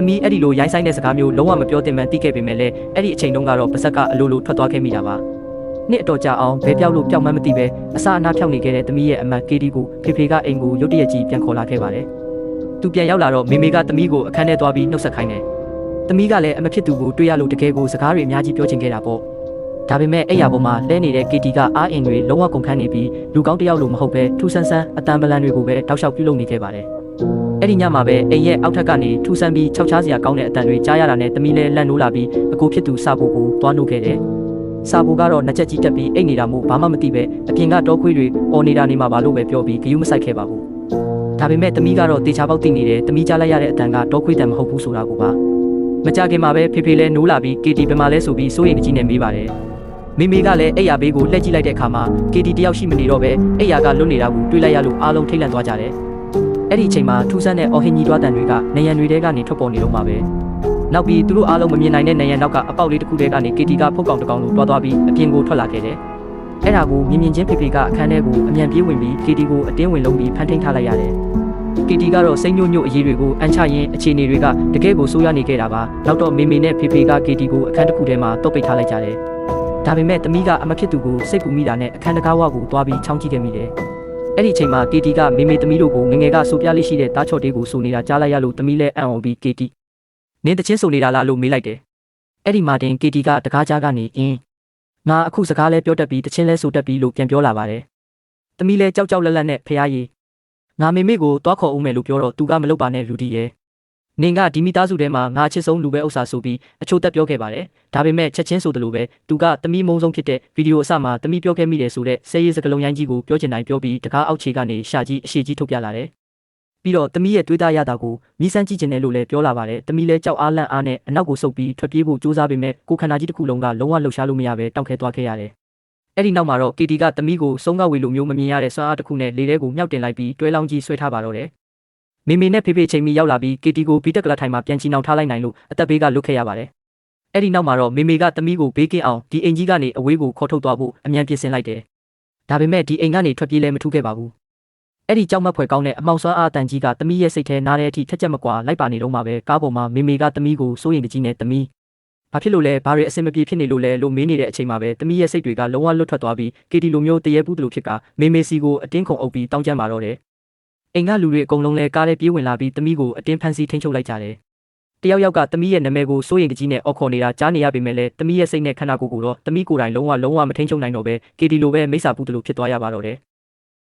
သမီးအဲ့ဒီလိုရိုင်းဆိုင်တဲ့စကားမျိုးလုံးဝမပြောသင့်မှန်းသိခဲ့ပေမဲ့လည်းအဲ့ဒီအချိန်တုန်းကတော့ပါဇက်ကအလိုလိုထွက်သွားခဲ့မိတာပါနှစ်အတော်ကြာအောင်ဘဲပြောက်လို့ပျောက်မှန်းမသိပဲအစအနားဖြောက်နေခဲ့တဲ့သမီးရဲ့အမတ်ကေဒီကိုဖေဖေကအိမ်ကိုရုတ်တရက်ကြီးပြန်ခေါ်လာခဲ့ပါတယ်သူပြန်ရောက်လာတော့မေမေကသမီးကိုအခန်းထဲသွားပြီးနှုတ်ဆက်ခိုင်းတယ်သမီးကလည်းအမဖြစ်သူကိုတွေ့ရလို့တကယ်ကိုစကားတွေအများကြီးပြောချင်ခဲ့တာပေါ့ဒါပေမဲ့အဲ့ရပေါ်မှာလဲနေတဲ့ကေတီကအားအင်တွေလုံးဝကုန်ခန်းနေပြီးလူကောင်းတယောက်လိုမဟုတ်ပဲထူဆန်းဆန်းအတန်ပလန်တွေကိုပဲတောက်လျှောက်ပြုလုပ်နေခဲ့ပါတယ်အဲ့ဒီညမှာပဲအိမ်ရဲ့အောက်ထပ်ကနေထူဆန်းပြီးခြောက်ချားစရာကောင်းတဲ့အတန်တွေကြားရတာနဲ့သမီးလည်းလန့်နိုးလာပြီးအကိုဖြစ်သူစာဖို့ကိုသွားနှုတ်ခဲ့တယ်စာဖို့ကတော့နှစ်ချက်ကြီးတက်ပြီးအိတ်နေတာမို့ဘာမှမသိပဲအပြင်ကတောခွေးတွေအော်နေတာနေမှာပါလို့ပဲပြောပြီးဂယုမဆိုင်ခဲ့ပါဘူးဒါပေမဲ့သမီးကတော့တေချာပေါက်သိနေတယ်သမီးကြားလိုက်ရတဲ့အတန်ကတောခွေးတန်မဟုတ်ဘူးဆိုတာကိုပါမကြခင်မှာပဲဖေဖေလည်းနိုးလာပြီးကေတီဘယ်မှာလဲဆိုပြီးစိုးရိမ်ကြီးနဲ့မေးပါတယ်မေမေကလည်းအိယာဘေးကိုလှည့်ကြည့်လိုက်တဲ့အခါမှာကေတီတယောက်ရှိမနေတော့ပဲအိယာကလွတ်နေတာကိုတွေ့လိုက်ရလို့အားလုံးထိတ်လန့်သွားကြတယ်အဲ့ဒီအချိန်မှာထူးဆန်းတဲ့အော်ဟင်ကြီးတွားတန်တွေကနေရန်တွေထဲကနေထွက်ပေါ်နေတော့မှာပဲနောက်ပြီးသူတို့အားလုံးမမြင်နိုင်တဲ့နေရန်နောက်ကအပေါက်လေးတစ်ခုထဲကနေကေတီကဖုတ်ကောင်တစ်ကောင်လိုတွားသွားပြီးအပြင်ကိုထွက်လာခဲ့တယ်အဲ့ဒါကိုမြင်ချင်းဖေဖေကအခန်းထဲကိုအမြန်ပြေးဝင်ပြီးကေတီကိုအတင်းဝင်လုံးပြီးဖမ်းထိန်ထားလိုက်ရတယ်ကေတီကတော့စိတ်ညို့ညို့အရေးတွေကိုအန်ချရင်အခြေအနေတွေကတကယ်ကိုဆိုးရွားနေခဲ့တာပါနောက်တော့မေမေနဲ့ဖေဖေကကေတီကိုအခန်းတစ်ခုထဲမှာတုတ်ပိတ်ထားလိုက်ကြတယ်ဒါပေမဲ့သမီးကအမဖြစ်သူကိုစိတ်ပူမိတာနဲ့အခန်းတကားဝကိုသွားပြီးချောင်းကြည့်ခဲ့မိတယ်အဲ့ဒီအချိန်မှာကေတီကမေမေသမီးတို့ကိုငငယ်ကဆိုပြလေးရှိတဲ့တားချော့တေးကိုဆိုနေတာကြားလိုက်ရလို့သမီးလည်းအံ့ဩပြီးကေတီနင်းတချင်းဆိုနေတာလားလို့မေးလိုက်တယ်အဲ့ဒီမှာတင်ကေတီကတကားကြားကနေငါအခုစကားလဲပြောတတ်ပြီးတချင်းလဲဆိုတတ်ပြီးလို့ပြန်ပြောလာပါတယ်သမီးလည်းကြောက်ကြောက်လန့်လန့်နဲ့ဖျားရည်ငါမေမေကိုတွားခေါ်ဦးမယ်လို့ပြောတော့သူကမလုပ်ပါနဲ့လူဒီရဲ့နင်ကဒီမိသားစုထဲမှာငါချစ်ဆုံးလူပဲဥစ္စာဆိုပြီးအချို့တက်ပြောခဲ့ပါတယ်ဒါပေမဲ့ချက်ချင်းဆိုတယ်လို့ပဲသူကသမီးမုံဆုံးဖြစ်တဲ့ဗီဒီယိုအစမှာသမီးပြောခဲ့မိတယ်ဆိုတဲ့ဆဲရေးစကလုံးရိုင်းကြီးကိုပြောချင်တိုင်းပြောပြီးတကားအောက်ခြေကနေရှာကြီးအရှိကြီးထုတ်ပြလာတယ်ပြီးတော့သမီးရဲ့တွေးသားရတာကိုမြည်စမ်းကြည့်ချင်တယ်လို့လည်းပြောလာပါတယ်သမီးလည်းကြောက်အားလန့်အားနဲ့အနောက်ကိုဆုပ်ပြီးထွက်ပြေးဖို့ကြိုးစားပေမဲ့ကိုခန္ဓာကြီးတစ်ခုလုံးကလုံးဝလှုပ်ရှားလို့မရပဲတောက်ခဲသွားခဲ့ရတယ်အဲ့ဒီနောက်မှာတော့ကေတီကသမီးကိုစုံကဝေလိုမျိုးမမြင်ရတဲ့စွမ်းအားတစ်ခုနဲ့လေထဲကိုမြောက်တင်လိုက်ပြီးတွဲလောင်းကြီးဆွဲထားပါတော့တယ်မေမေနဲ့ဖေဖေချိန်မီရောက်လာပြီးကေတီကိုဘီတက်ကလထိုင်မှာပြန်ချီနှောင်ထားလိုက်နိုင်လို့အသက်ဘေးကလွတ်ခဲ့ရပါတယ်အဲ့ဒီနောက်မှာတော့မေမေကသမီးကိုဘေးကင်းအောင်ဒီအိမ်ကြီးကနေအဝေးကိုခေါ်ထုတ်သွားဖို့အမြန်ပြင်ဆင်လိုက်တယ်ဒါပေမဲ့ဒီအိမ်ကနေထွက်ပြေးလဲမထူးခဲ့ပါဘူးအဲ့ဒီကြောက်မက်ဖွယ်ကောင်းတဲ့အမောင်စွမ်းအားအတန်ကြီးကသမီးရဲ့စိတ်ထဲနားတဲ့အထိထက်ချက်မကွာလိုက်ပါနေတော့မှပဲကားပေါ်မှာမေမေကသမီးကိုစိုးရိမ်ကြီးနဲ့သမီးဘာဖြစ်လို့လဲဘာတွေအဆင်မပြေဖြစ်နေလို့လဲလို့မေးနေတဲ့အချိန်မှာပဲသမီးရဲ့စိတ်တွေကလုံးဝလွတ်ထွက်သွားပြီးကေတီလိုမျိုးတရေပူးတလို့ဖြစ်ကမေမေစီကိုအတင်းခုန်အုပ်ပြီးတောင်းကျမ်းပါတော့တယ်အိမ်ကလူတွေအကုန်လုံးလဲကားထဲပြေးဝင်လာပြီးသမီးကိုအတင်းဖမ်းဆီးထိန်းချုပ်လိုက်ကြတယ်တယောက်ယောက်ကသမီးရဲ့နာမည်ကိုစိုးရိမ်ကြီးနဲ့အော်ခေါ်နေတာကြားနေရပေမဲ့လည်းသမီးရဲ့စိတ်နဲ့ခန္ဓာကိုယ်ကိုတော့သမီးကိုယ်တိုင်လုံးဝမထိန်းချုပ်နိုင်တော့ပဲကေတီလိုပဲမိစ္ဆာပူးတလို့ဖြစ်သွားရပါတော့တယ်